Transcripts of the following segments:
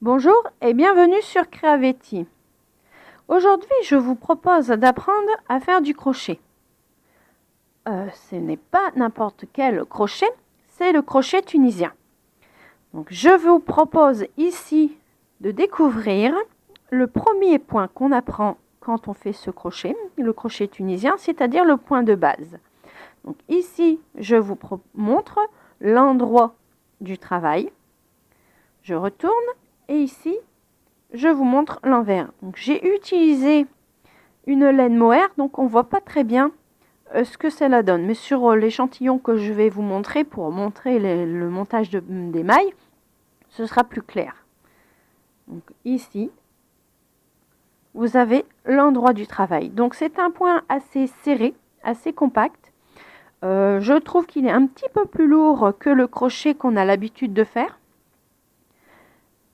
Bonjour et bienvenue sur Creavetti. Aujourd'hui, je vous propose d'apprendre à faire du crochet. Ce n'est pas n'importe quel crochet, c'est le crochet tunisien. Donc, je vous propose ici de découvrir le premier point qu'on apprend quand on fait ce crochet, le crochet tunisien, c'est-à-dire le point de base. Donc ici, je vous montre l'endroit du travail. Je retourne et ici, je vous montre l'envers. Donc j'ai utilisé une laine mohair, donc on voit pas très bien ce que cela donne. Mais sur l'échantillon que je vais vous montrer pour montrer le montage des mailles, ce sera plus clair. Donc ici, vous avez l'endroit du travail. Donc c'est un point assez serré, assez compact. Je trouve qu'il est un petit peu plus lourd que le crochet qu'on a l'habitude de faire.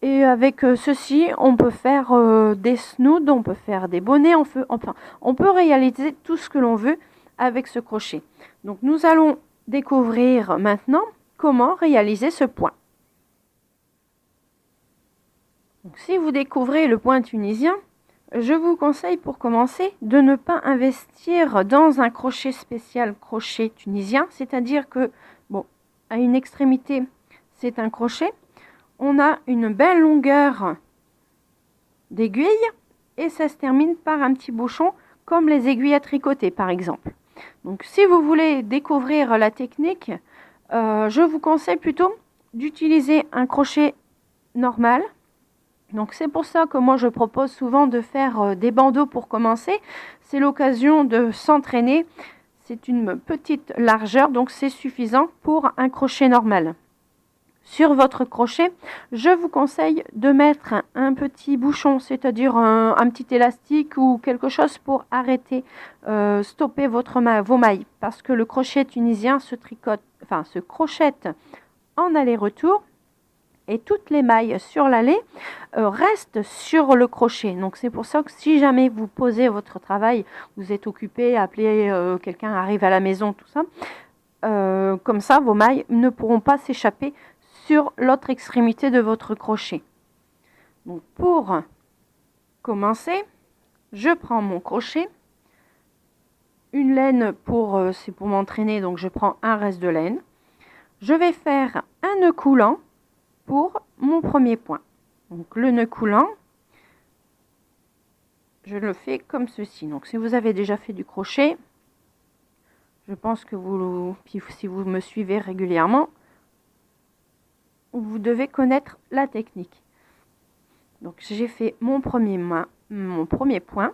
Et avec ceci, on peut faire des snoods, on peut faire des bonnets, on peut réaliser tout ce que l'on veut avec ce crochet. Donc nous allons découvrir maintenant comment réaliser ce point. Donc, si vous découvrez le point tunisien, je vous conseille pour commencer de ne pas investir dans un crochet spécial crochet tunisien, c'est-à-dire que, bon, à une extrémité, c'est un crochet. On a une belle longueur d'aiguille et ça se termine par un petit bouchon comme les aiguilles à tricoter par exemple. Donc si vous voulez découvrir la technique, je vous conseille plutôt d'utiliser un crochet normal. Donc c'est pour ça que moi je propose souvent de faire des bandeaux pour commencer. C'est l'occasion de s'entraîner. C'est une petite largeur, donc c'est suffisant pour un crochet normal. Sur votre crochet, je vous conseille de mettre un petit bouchon, c'est-à-dire un petit élastique ou quelque chose pour arrêter, stopper vos mailles. Parce que le crochet tunisien se crochette en aller-retour et toutes les mailles sur l'allée restent sur le crochet. Donc c'est pour ça que si jamais vous posez votre travail, vous êtes occupé, appelez quelqu'un, arrive à la maison, tout ça, comme ça vos mailles ne pourront pas s'échapper sur l'autre extrémité de votre crochet. Donc pour commencer, je prends mon crochet, une laine c'est pour m'entraîner, donc je prends un reste de laine. Je vais faire un nœud coulant pour mon premier point. Donc le nœud coulant, je le fais comme ceci. Donc si vous avez déjà fait du crochet, je pense que si vous me suivez régulièrement, vous devez connaître la technique. Donc j'ai fait mon premier point.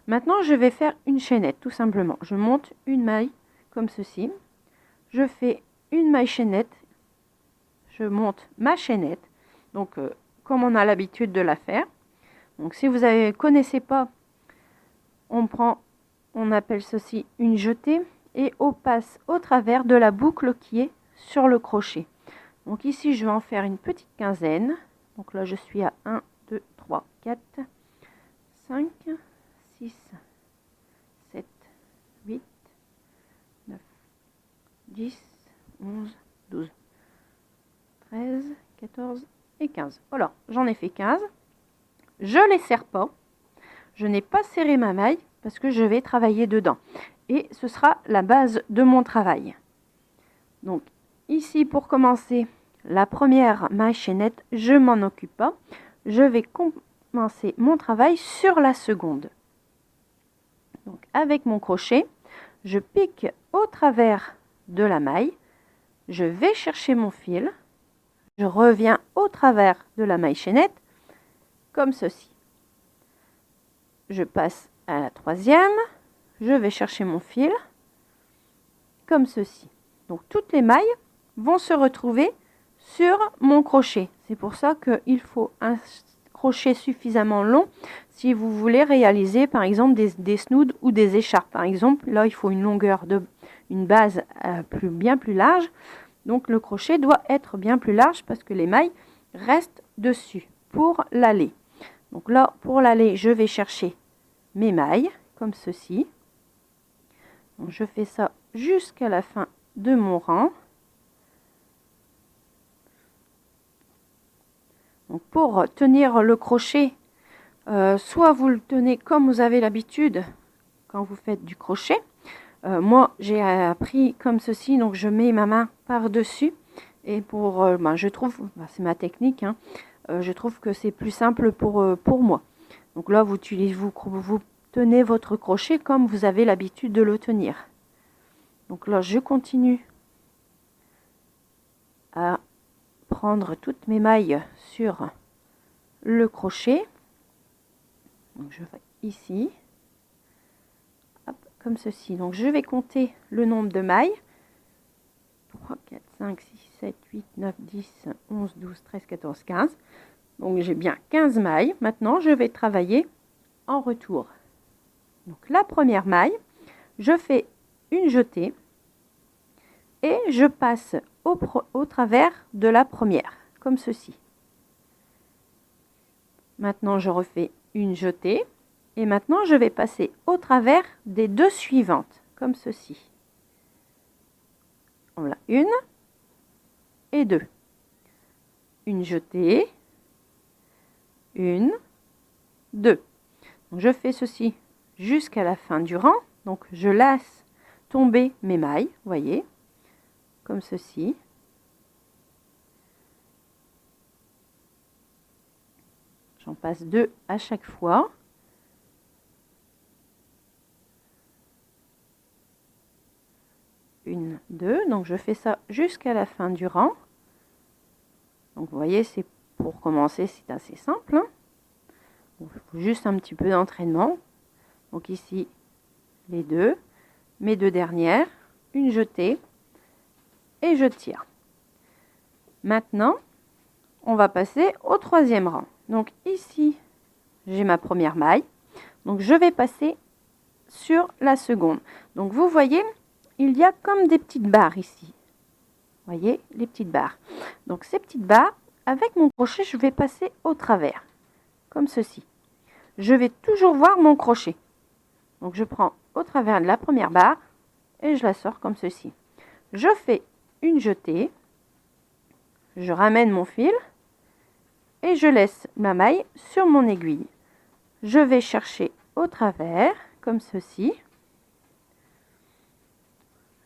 Maintenant je vais faire une chaînette tout simplement. Je monte une maille comme ceci. Je fais une maille chaînette. Je monte ma chaînette. Donc comme on a l'habitude de la faire. Donc si vous ne connaissez pas, on appelle ceci une jetée et on passe au travers de la boucle qui est sur le crochet. Donc ici je vais en faire une petite quinzaine. Donc là je suis à 1, 2, 3, 4, 5, 6, 7, 8, 9, 10, 11, 12, 13, 14 et 15. Voilà, j'en ai fait 15. Je ne les serre pas. Je n'ai pas serré ma maille parce que je vais travailler dedans. Et ce sera la base de mon travail. Donc ici pour commencer, la première maille chaînette, je m'en occupe pas. Je vais commencer mon travail sur la seconde. Donc avec mon crochet, je pique au travers de la maille. Je vais chercher mon fil. Je reviens au travers de la maille chaînette, comme ceci. Je passe à la troisième. Je vais chercher mon fil, comme ceci. Donc toutes les mailles vont se retrouver sur mon crochet. C'est pour ça qu'il faut un crochet suffisamment long si vous voulez réaliser par exemple des snoods ou des écharpes. Par exemple, là il faut une base bien plus large. Donc le crochet doit être bien plus large parce que les mailles restent dessus pour l'allée. Donc là pour l'allée, je vais chercher mes mailles comme ceci. Donc, je fais ça jusqu'à la fin de mon rang. Donc pour tenir le crochet, soit vous le tenez comme vous avez l'habitude quand vous faites du crochet. Moi j'ai appris comme ceci, donc je mets ma main par-dessus et pour, je trouve, c'est ma technique, hein, je trouve que c'est plus simple pour moi. Donc là vous tenez votre crochet comme vous avez l'habitude de le tenir. Donc là je continue à prendre toutes mes mailles sur le crochet. Donc je vais ici, hop, comme ceci. Donc je vais compter le nombre de mailles. 3, 4, 5, 6, 7, 8, 9, 10, 11, 12, 13, 14, 15. Donc j'ai bien 15 mailles. Maintenant je vais travailler en retour. Donc la première maille, je fais une jetée et je passe au travers de la première, comme ceci. Maintenant je refais une jetée et maintenant je vais passer au travers des deux suivantes, comme ceci. Voilà, une et deux. Une jetée, une, deux. Donc je fais ceci jusqu'à la fin du rang. Donc je laisse tomber mes mailles, voyez, comme ceci. J'en passe deux à chaque fois. Une, deux. Donc je fais ça jusqu'à la fin du rang. Donc vous voyez, c'est pour commencer, c'est assez simple, hein. Il faut juste un petit peu d'entraînement. Donc ici, les deux, mes deux dernières, une jetée et je tire. Maintenant, on va passer au troisième rang. Donc ici, j'ai ma première maille. Donc je vais passer sur la seconde. Donc vous voyez, il y a comme des petites barres ici. Voyez, les petites barres. Donc ces petites barres, avec mon crochet, je vais passer au travers, comme ceci. Je vais toujours voir mon crochet. Donc je prends au travers de la première barre et je la sors comme ceci. Je fais une jetée, je ramène mon fil et je laisse ma maille sur mon aiguille. Je vais chercher au travers, comme ceci.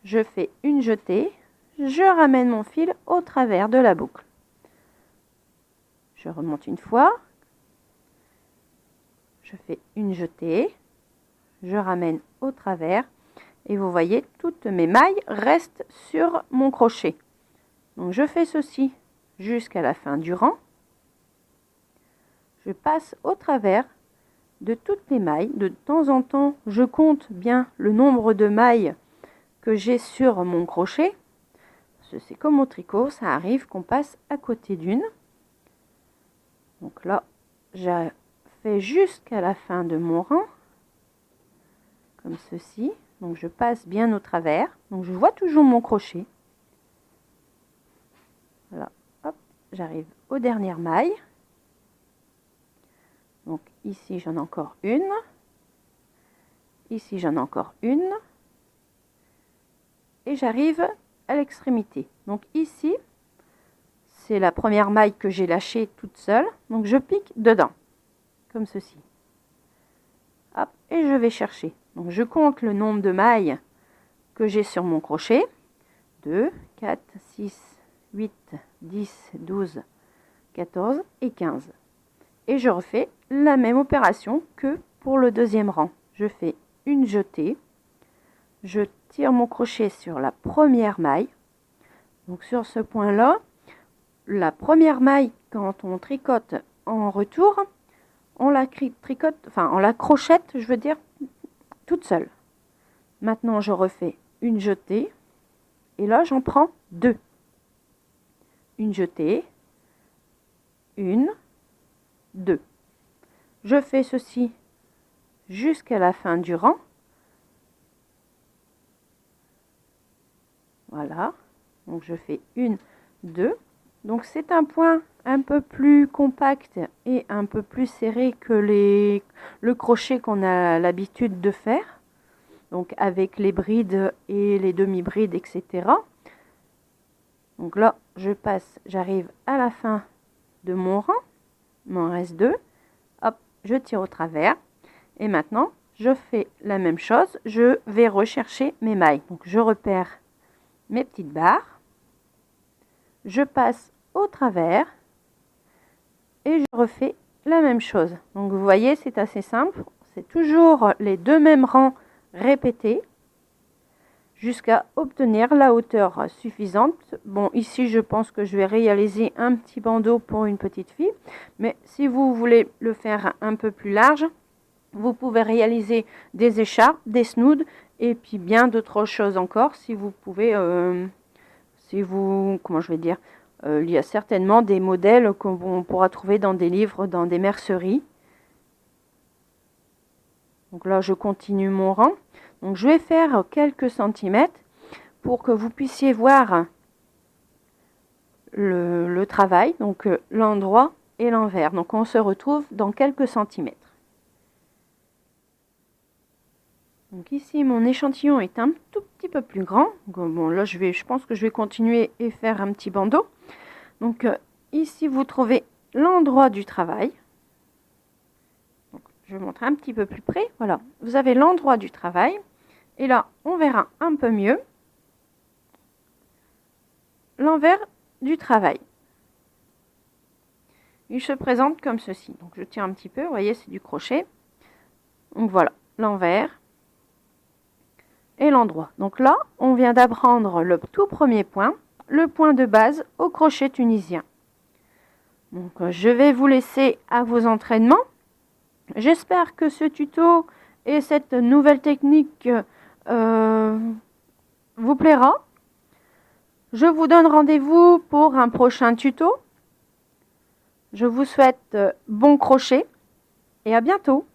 Je fais une jetée, je ramène mon fil au travers de la boucle. Je remonte une fois, je fais une jetée, je ramène au travers et vous voyez, toutes mes mailles restent sur mon crochet. Donc je fais ceci jusqu'à la fin du rang. Je passe au travers de toutes les mailles. De temps en temps, je compte bien le nombre de mailles que j'ai sur mon crochet. C'est comme au tricot, ça arrive qu'on passe à côté d'une. Donc là, j'ai fait jusqu'à la fin de mon rang, comme ceci. Donc je passe bien au travers. Donc je vois toujours mon crochet. Voilà, hop, j'arrive aux dernières mailles. Donc ici j'en ai encore une. Ici j'en ai encore une. Et j'arrive à l'extrémité. Donc ici, c'est la première maille que j'ai lâchée toute seule. Donc je pique dedans, comme ceci. Hop, et je vais chercher. Donc je compte le nombre de mailles que j'ai sur mon crochet. 2, 4, 6, 8, 10, 12, 14 et 15. Et je refais la même opération que pour le deuxième rang. Je fais une jetée. Je tire mon crochet sur la première maille. Donc sur ce point-là, la première maille, quand on tricote en retour, on la tricote, enfin on la crochette, je veux dire, toute seule. Maintenant, je refais une jetée et là, j'en prends deux. Une jetée, une, deux. Je fais ceci jusqu'à la fin du rang. Voilà, donc je fais une, deux. Donc c'est un point un peu plus compact et un peu plus serré que le crochet qu'on a l'habitude de faire. Donc avec les brides et les demi-brides, etc. Donc là, je passe, j'arrive à la fin de mon rang. Il m'en reste 2. Hop, je tire au travers. Et maintenant, je fais la même chose. Je vais rechercher mes mailles. Donc, je repère mes petites barres. Je passe au travers. Et je refais la même chose. Donc, vous voyez, c'est assez simple. C'est toujours les 2 mêmes rangs répétés jusqu'à obtenir la hauteur suffisante. Bon, ici, je pense que je vais réaliser un petit bandeau pour une petite fille. Mais si vous voulez le faire un peu plus large, vous pouvez réaliser des écharpes, des snoods et puis bien d'autres choses encore. Si vous pouvez, comment je vais dire, il y a certainement des modèles qu'on pourra trouver dans des livres, dans des merceries. Donc là, je continue mon rang. Donc, je vais faire quelques centimètres pour que vous puissiez voir le travail, donc l'endroit et l'envers. Donc, on se retrouve dans quelques centimètres. Donc ici, mon échantillon est un tout petit peu plus grand. Bon, là, je pense que je vais continuer et faire un petit bandeau. Donc ici, vous trouvez l'endroit du travail. Donc, je vais montrer un petit peu plus près. Voilà, vous avez l'endroit du travail. Et là, on verra un peu mieux l'envers du travail. Il se présente comme ceci. Donc, je tiens un petit peu. Vous voyez, c'est du crochet. Donc, voilà, l'envers et l'endroit. Donc là, on vient d'apprendre le tout premier point, le point de base au crochet tunisien. Donc, je vais vous laisser à vos entraînements. J'espère que ce tuto et cette nouvelle technique vous plaira. Je vous donne rendez-vous pour un prochain tuto. Je vous souhaite bon crochet et à bientôt.